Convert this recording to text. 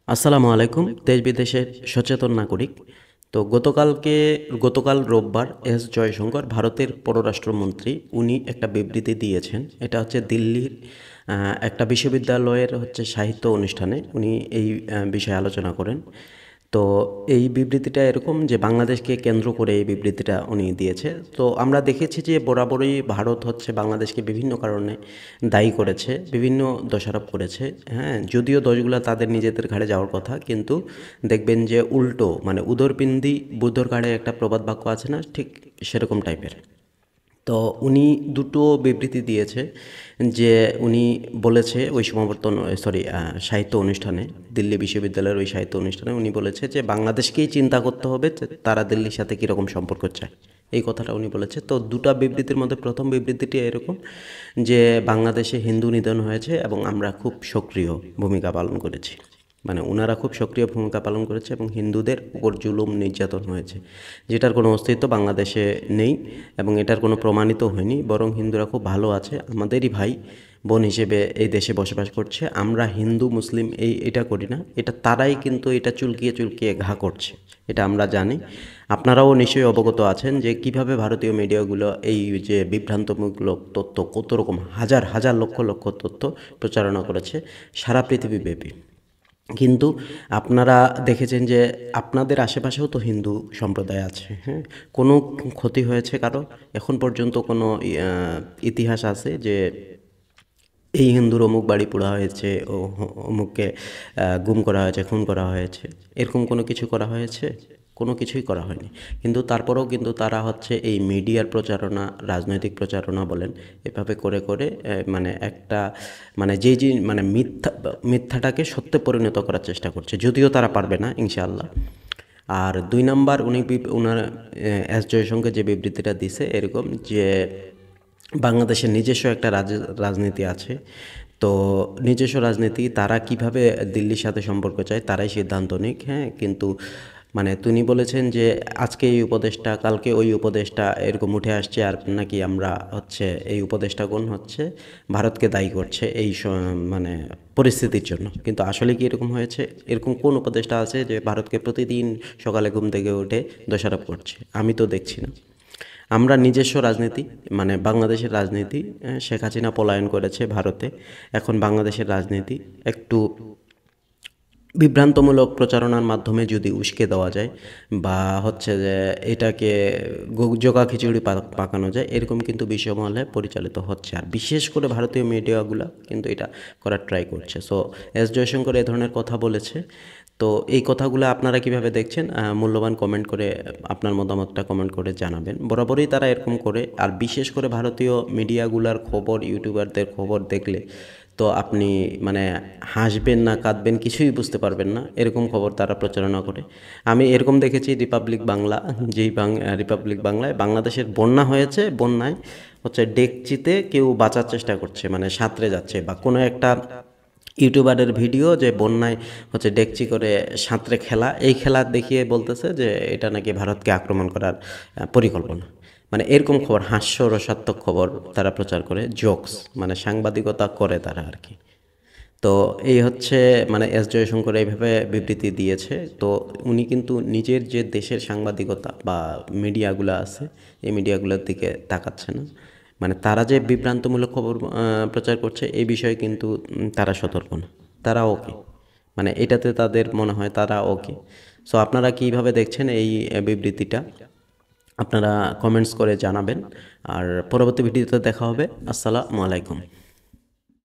আসসালামু আলাইকুম। দেশ বিদেশের সচেতন নাগরিক। তো গতকাল রোববার জয়শঙ্কর ভারতের পররাষ্ট্রমন্ত্রী উনি একটা বিবৃতি দিয়েছেন। এটা হচ্ছে দিল্লির একটা বিশ্ববিদ্যালয়ের সাহিত্য অনুষ্ঠানে উনি এই বিষয়ে আলোচনা করেন। তো এই বিবৃতিটা এরকম যে বাংলাদেশকে কেন্দ্র করে এই বিবৃতিটা উনি দিয়েছে। তো আমরা দেখেছি যে বরাবরই ভারত বাংলাদেশকে বিভিন্ন কারণে দায়ী করেছে, বিভিন্ন দোষারোপ করেছে। হ্যাঁ, যদিও দোষগুলো তাদের নিজেদের ঘাড়ে যাওয়ার কথা, কিন্তু দেখবেন যে উল্টো মানে উদরপিণ্ডি বুধর ঘাড়ে একটা প্রবাদ বাক্য আছে না, ঠিক সেরকম টাইপের। তো উনি দুটো বিবৃতি দিয়েছে। যে উনি বলেছে ওই সাহিত্য অনুষ্ঠানে, দিল্লি বিশ্ববিদ্যালয়ের ওই সাহিত্য অনুষ্ঠানে উনি বলেছে যে বাংলাদেশকেই চিন্তা করতে হবে যে তারা দিল্লির সাথে কীরকম সম্পর্ক চায়, এই কথাটা উনি বলেছে। তো দুটো বিবৃতির মধ্যে প্রথম বিবৃতিটি এরকম যে বাংলাদেশে হিন্দু নিধন হয়েছে এবং আমরা খুব সক্রিয় ভূমিকা পালন করেছি। মানে ওনারা খুব সক্রিয় ভূমিকা পালন করেছে এবং হিন্দুদের উপর জুলুম নির্যাতন হয়েছে, যেটার কোনো অস্তিত্ব বাংলাদেশে নেই এবং এটার কোনো প্রমাণিত হয়নি। বরং হিন্দুরা খুব ভালো আছে, আমাদেরই ভাই বোন হিসেবে এই দেশে বসবাস করছে। আমরা হিন্দু মুসলিম এটা করি না, এটা তারাই কিন্তু এটা চুলকিয়ে চুলকিয়ে ঘা করছে, এটা আমরা জানি। আপনারাও নিশ্চয়ই অবগত আছেন যে কিভাবে ভারতীয় মিডিয়াগুলো এই যে বিভ্রান্তমূলক তথ্য, কত রকম হাজার হাজার লক্ষ লক্ষ তথ্য প্রচারণা করেছে সারা পৃথিবীব্যাপী। কিন্তু আপনারা দেখেছেন যে আপনাদের আশেপাশেও তো হিন্দু সম্প্রদায় আছে। হ্যাঁ, কোনো ক্ষতি হয়েছে কারো? এখন পর্যন্ত কোনো ইতিহাস আছে যে এই হিন্দুর অমুক বাড়ি পোড়া হয়েছে, অমুককে গুম করা হয়েছে, খুন করা হয়েছে, এরকম কোনো কিছু করা হয়েছে? কোনো কিছুই করা হয়নি। কিন্তু তারপরেও কিন্তু তারা এই মিডিয়ার প্রচারণা, রাজনৈতিক প্রচারণা বলেন, এভাবে করে করে মানে একটা মানে মানে মিথ্যাটাকে সত্যে পরিণত করার চেষ্টা করছে, যদিও তারা পারবে না ইনশাআল্লাহ। আর দুই নাম্বার, ওনার জয়শঙ্কর যে বিবৃতিটা দিছে এরকম যে বাংলাদেশের নিজস্ব একটা রাজনীতি আছে। তো নিজস্ব রাজনীতি তারা কিভাবে দিল্লির সাথে সম্পর্ক চায় তারাই সিদ্ধান্ত নিক। হ্যাঁ, কিন্তু মানে তিনি বলেছেন যে আজকে এই উপদেশটা, কালকে ওই উপদেশটা এরকম উঠে আসছে, আর নাকি আমরা এই উপদেশটাগণ ভারতকে দায়ী করছে এই মানে পরিস্থিতির জন্য। কিন্তু আসলে কি এরকম হয়েছে? এরকম কোন উপদেশটা আছে যে ভারতকে প্রতিদিন সকালে ঘুম থেকে উঠে দোষারোপ করছে? আমি তো দেখছি না। আমরা নিজস্ব রাজনীতি মানে বাংলাদেশের রাজনীতি, শেখ হাসিনা পলায়ন করেছে ভারতে, এখন বাংলাদেশের রাজনীতি একটু বিভ্রান্তমূলক প্রচারণার মাধ্যমে যদি উস্কে দেওয়া যায় বা যে এটাকে জোগা খিচুড়ি পাকানো যায়, এরকম কিন্তু বিশ্বমহলে পরিচালিত হচ্ছে। আর বিশেষ করে ভারতীয় মিডিয়াগুলো কিন্তু এটা করার ট্রাই করছে। সো জয়শঙ্কর এই ধরনের কথা বলেছে। তো এই কথাগুলো আপনারা কিভাবে দেখছেন? মূল্যবান কমেন্ট করে আপনার মতামতটা কমেন্ট করে জানাবেন। বরাবরই তারা এরকম করে। আর বিশেষ করে ভারতীয় মিডিয়াগুলার খবর, ইউটিউবারদের খবর দেখলে তো আপনি মানে হাসবেন না কাঁদবেন কিছুই বুঝতে পারবেন না, এরকম খবর তারা প্রচারণা করে। আমি এরকম দেখেছি রিপাবলিক বাংলা, রিপাবলিক বাংলায় বাংলাদেশের বন্যা হয়েছে, বন্যায় ডেকচিতে কেউ বাঁচার চেষ্টা করছে, মানে সাঁতরে যাচ্ছে, বা কোনো একটা ইউটিউবারের ভিডিও যে বন্যায় ডেকচি করে সাঁতরে খেলা, এই খেলা দেখিয়ে বলতেছে যে এটা নাকি ভারতকে আক্রমণ করার পরিকল্পনা। মানে এরকম খবর, হাস্যরসাত্মক খবর তারা প্রচার করে, জোকস মানে সাংবাদিকতা করে তারা আর কি। তো এই মানে জয়শঙ্কর এইভাবে বিবৃতি দিয়েছে। তো উনি কিন্তু নিজের যে দেশের সাংবাদিকতা বা মিডিয়াগুলো আছে এই মিডিয়াগুলোর দিকে তাকাচ্ছে না। মানে তারা যে বিভ্রান্তমূলক খবর প্রচার করছে এই বিষয়ে কিন্তু তারা সতর্ক না, তারা ওকে, মানে এটাতে তাদের মনে হয় তারা ওকে। সো আপনারা কীভাবে দেখছেন এই বিবৃতিটা? আপনারা কমেন্টস করে জানাবেন। আর পরবর্তী ভিডিওতে দেখা হবে। আসসালামু আলাইকুম।